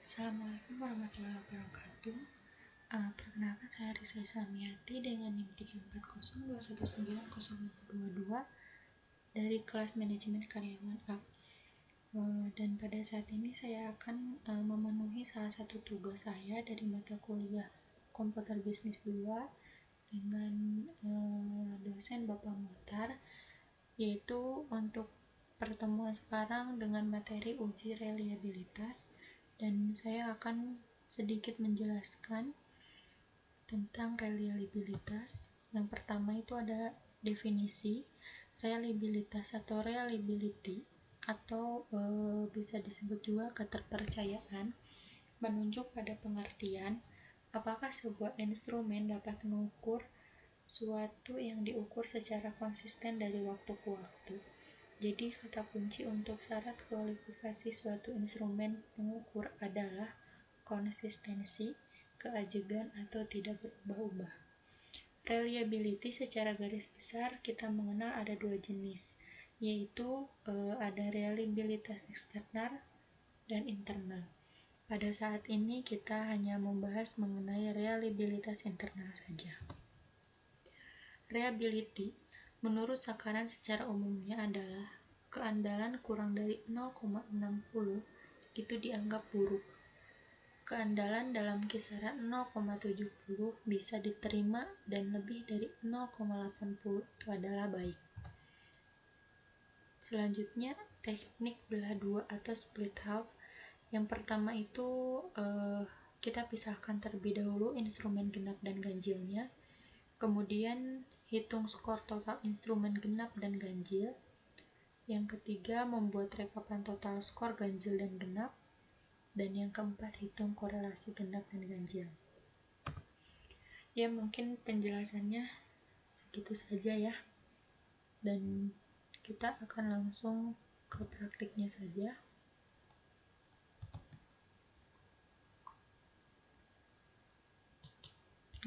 Assalamualaikum warahmatullahi wabarakatuh. Perkenalkan, saya Risa Islamiati dengan NIM 340219022 dari kelas manajemen karyawan A. Dan pada saat ini saya akan memenuhi salah satu tugas saya dari mata kuliah Komputer Bisnis 2 dengan dosen Bapak Muhtar, yaitu untuk pertemuan sekarang dengan materi uji reliabilitas. Dan saya akan sedikit menjelaskan tentang reliabilitas. Yang pertama itu ada definisi reliabilitas atau reliability, atau bisa disebut juga keterpercayaan, menunjuk pada pengertian apakah sebuah instrumen dapat mengukur suatu yang diukur secara konsisten dari waktu ke waktu. Jadi, kata kunci untuk syarat kualifikasi suatu instrumen pengukur adalah konsistensi, keajegan, atau tidak berubah-ubah. Reliability secara garis besar kita mengenal ada dua jenis, yaitu ada reliabilitas eksternal dan internal. Pada saat ini kita hanya membahas mengenai reliabilitas internal saja. Reliability menurut Sakaran secara umumnya adalah keandalan kurang dari 0,60 itu dianggap buruk. Keandalan dalam kisaran 0,70 bisa diterima dan lebih dari 0,80 itu adalah baik. Selanjutnya, teknik belah dua atau split half. Yang pertama itu kita pisahkan terlebih dahulu instrumen genap dan ganjilnya. Kemudian hitung skor total instrumen genap dan ganjil. Yang ketiga, membuat rekapan total skor ganjil dan genap. Dan yang keempat, hitung korelasi genap dan ganjil. Ya, mungkin penjelasannya segitu saja ya. Dan kita akan langsung ke praktiknya saja.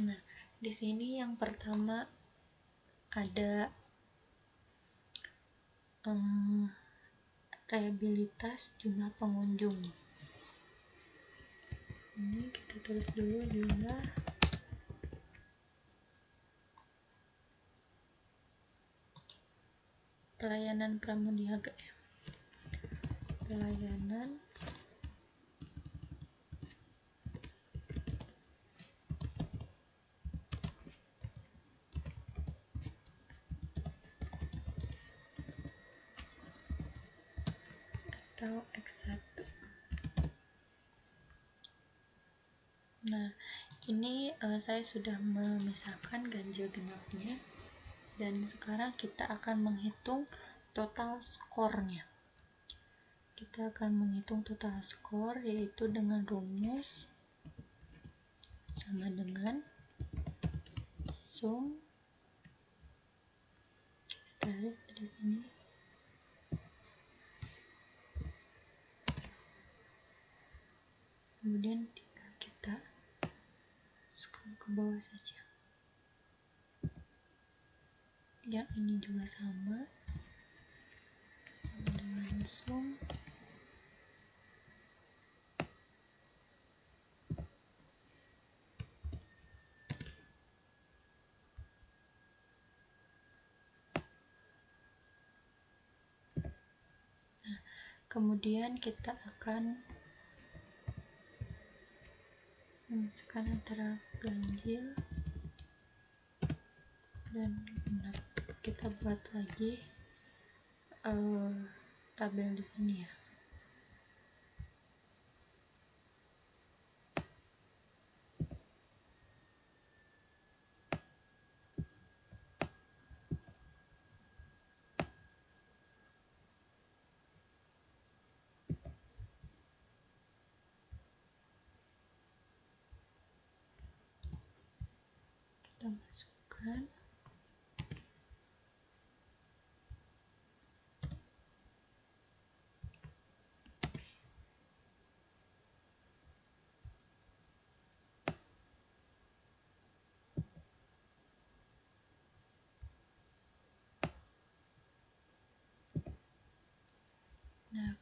Nah, di sini yang pertama ada reliabilitas jumlah pengunjung. Ini kita tulis dulu jumlah pelayanan Pramudia HGM. Pelayanan atau X1. Nah, ini saya sudah memisahkan ganjil genapnya, dan sekarang kita akan menghitung total skornya. Kita akan menghitung total skor, yaitu dengan rumus sama dengan sum, kita tarik dari sini, kemudian tinggal kita scroll ke bawah saja. Yang ini juga sama dengan sum kemudian kita akan memisahkan antara ganjil dan genap. Kita buat lagi tabel di sini ya. Kita masukkan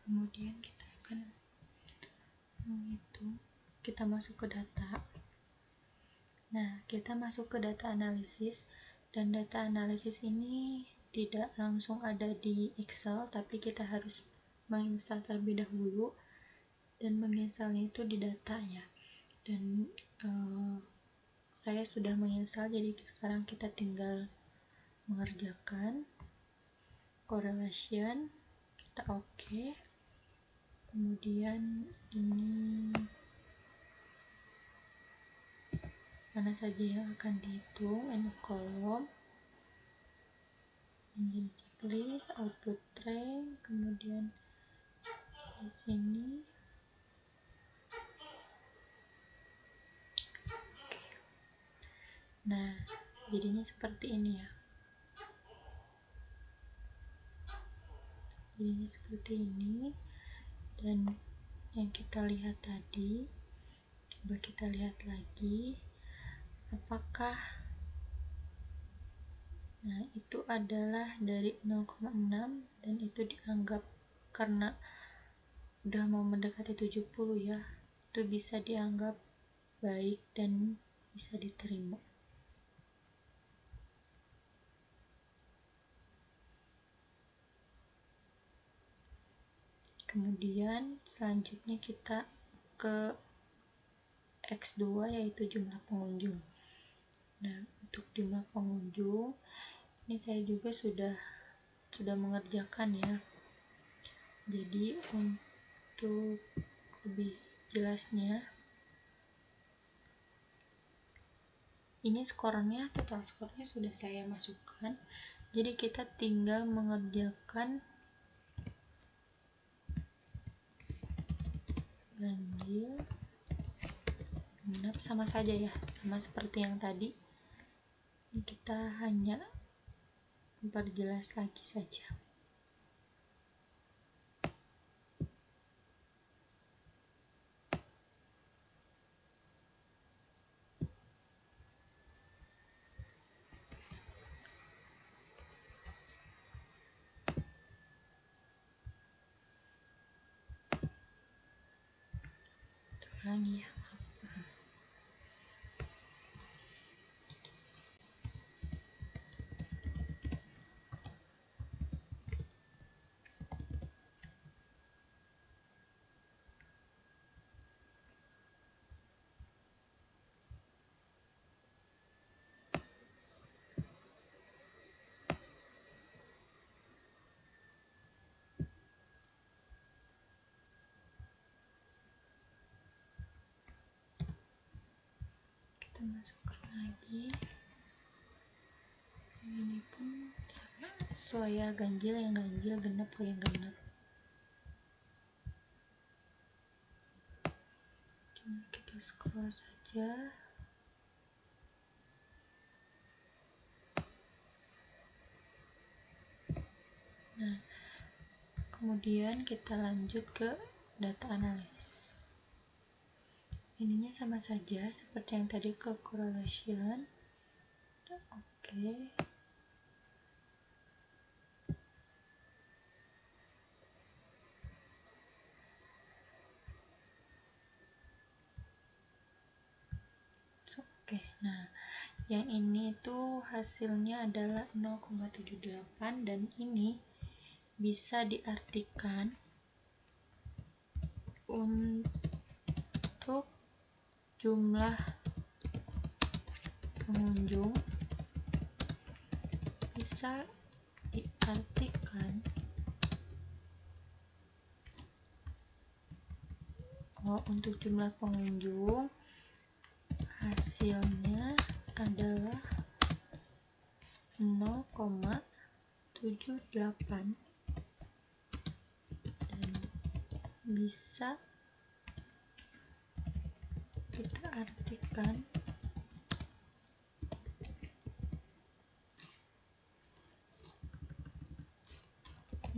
kemudian kita akan menghitung, kita masuk ke data. Nah, kita masuk ke data analisis, dan data analisis ini tidak langsung ada di Excel, tapi kita harus menginstal terlebih dahulu, dan menginstalnya itu di data ya. Dan saya sudah menginstal, jadi sekarang kita tinggal mengerjakan correlation, kita oke. Kemudian ini mana saja yang akan dihitung, ini kolom, ini checklist, output rank, kemudian di sini nah jadinya seperti ini ya, jadinya seperti ini. Dan yang kita lihat tadi, coba kita lihat lagi apakah nah itu adalah dari 0,6 dan itu dianggap karena udah mau mendekati 70 ya, itu bisa dianggap baik dan bisa diterima. Kemudian selanjutnya kita ke X2 yaitu jumlah pengunjung. Nah, untuk jumlah pengunjung ini saya juga sudah mengerjakan ya. Jadi untuk lebih jelasnya, ini skornya, total skornya sudah saya masukkan. Jadi kita tinggal mengerjakan ganjil, genap, sama saja ya, sama seperti yang tadi. Ini kita hanya memperjelas lagi saja. Ulangi ya. Kita masukkan lagi. Ini pun sama, sesuai ya, ganjil yang ganjil, genap yang genap. Kita scroll saja. Nah, kemudian kita lanjut ke data analisis. Ininya sama saja seperti yang tadi ke correlation. Oke. Oke, nah yang ini tuh hasilnya adalah 0,78 dan ini bisa diartikan untuk jumlah pengunjung, bisa diartikan untuk jumlah pengunjung hasilnya adalah 0,78 dan bisa kita artikan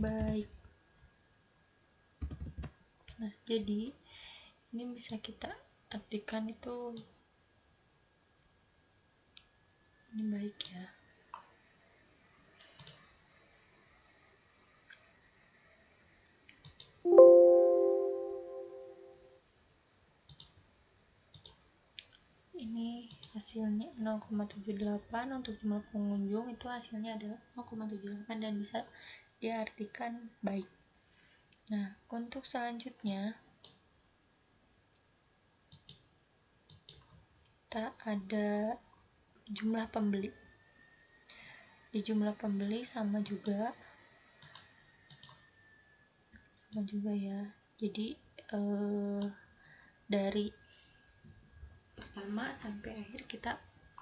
baik. Nah, jadi ini bisa kita artikan itu ini baik ya. hasilnya 0,78, untuk jumlah pengunjung itu hasilnya adalah 0,78 dan bisa diartikan baik. Nah, untuk selanjutnya kita ada jumlah pembeli. Di jumlah pembeli sama juga ya. Jadi dari pertama sampai akhir kita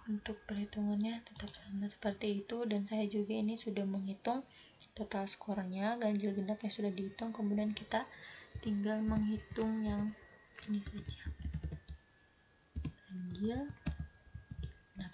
untuk perhitungannya tetap sama seperti itu, dan saya juga ini sudah menghitung total skornya, ganjil genapnya sudah dihitung, kemudian kita tinggal menghitung yang ini saja, ganjil genap.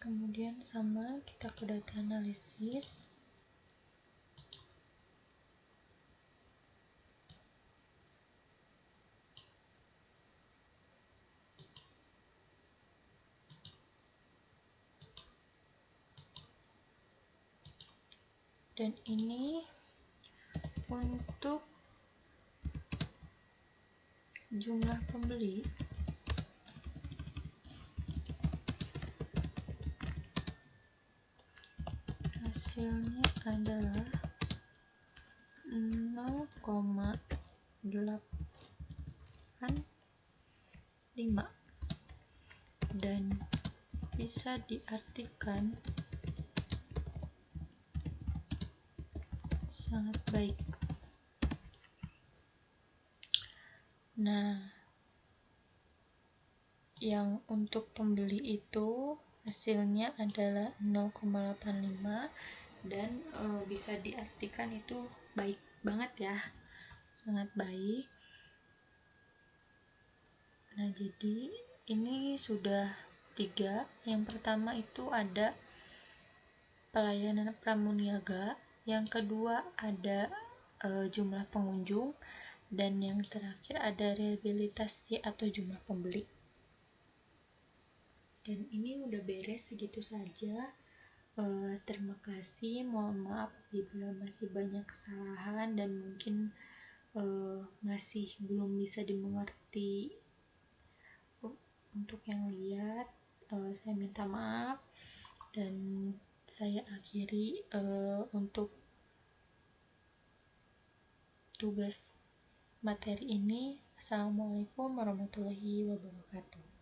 Kemudian sama kita ke data analisis. Dan ini untuk jumlah pembeli hasilnya adalah 0,85 dan bisa diartikan sangat baik. Nah, yang untuk pembeli itu hasilnya adalah 0,85 dan bisa diartikan itu baik banget ya, sangat baik. Nah, jadi ini sudah 3. Yang pertama itu ada pelayanan pramuniaga, yang kedua ada jumlah pengunjung, dan yang terakhir ada rehabilitasi atau jumlah pembeli. Dan ini udah beres, segitu saja. Terima kasih, mohon maaf bila masih banyak kesalahan dan mungkin masih belum bisa dimengerti untuk yang lihat. Saya minta maaf dan saya akhiri untuk tugas materi ini. Assalamualaikum warahmatullahi wabarakatuh.